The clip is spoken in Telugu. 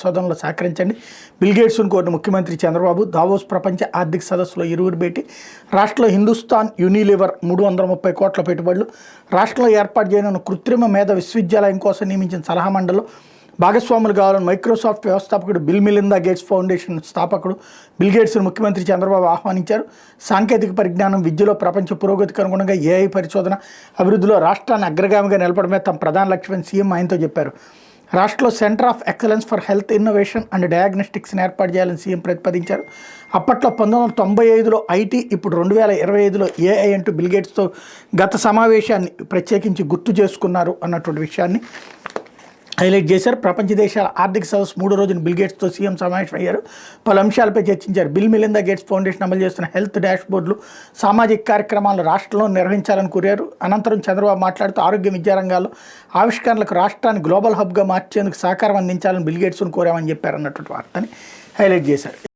సోదనలో సహకరించండి. బిల్గేట్స్ను కోరిన ముఖ్యమంత్రి చంద్రబాబు. దావోస్ ప్రపంచ ఆర్థిక సదస్సులో ఇరువురు భేటీ. రాష్ట్రంలో హిందుస్థాన్ యూనిలివర్ 330 కోట్ల పెట్టుబడులు. రాష్ట్రంలో ఏర్పాటు చేయనున్న కృత్రిమ మేధ విశ్వవిద్యాలయం కోసం నియమించిన సలహా మండలిలో భాగస్వాములు కావాలని మైక్రోసాఫ్ట్ వ్యవస్థాపకుడు బిల్ మిలిందా గేట్స్ ఫౌండేషన్ స్థాపకుడు బిల్ గేట్స్ను ముఖ్యమంత్రి చంద్రబాబు ఆహ్వానించారు. సాంకేతిక పరిజ్ఞానం, విద్యలో ప్రపంచ పురోగతికి అనుగుణంగా ఏఐ పరిశోధన అభివృద్ధిలో రాష్ట్రాన్ని అగ్రగామిగా నిలపడమే తమ ప్రధాన లక్ష్యమని సీఎం ఆయనతో చెప్పారు. రాష్ట్రంలో centre of excellence for health innovation and డయాగ్నోస్టిక్స్ని ఏర్పాటు చేయాలని సీఎం ప్రతిపాదించారు. అప్పట్లో 1995లో ఐటీ, ఇప్పుడు 2025లో ఏఐ అంటూ బిల్ గేట్స్తో గత సమావేశాన్ని ప్రత్యేకించి గుర్తు చేసుకున్నారు అన్నటువంటి విషయాన్ని హైలైట్ చేశారు. ప్రపంచ దేశాల ఆర్థిక సదస్సు 3వ రోజున బిల్ గేట్స్తో సీఎం సమావేశమయ్యారు. పలు అంశాలపై చర్చించారు. బిల్ మిలిందా గేట్స్ ఫౌండేషన్ అమలు చేస్తున్న హెల్త్ డాష్బోర్డులు, సామాజిక కార్యక్రమాలను రాష్ట్రంలో నిర్వహించాలని కోరారు. అనంతరం చంద్రబాబు మాట్లాడుతూ ఆరోగ్య విద్యా రంగాల్లో ఆవిష్కరణలకు రాష్ట్రాన్ని గ్లోబల్ హబ్గా మార్చేందుకు సహకారం అందించాలని బిల్ గేట్స్ను కోరామని చెప్పారు అన్నటువంటి వార్తని హైలైట్ చేశారు.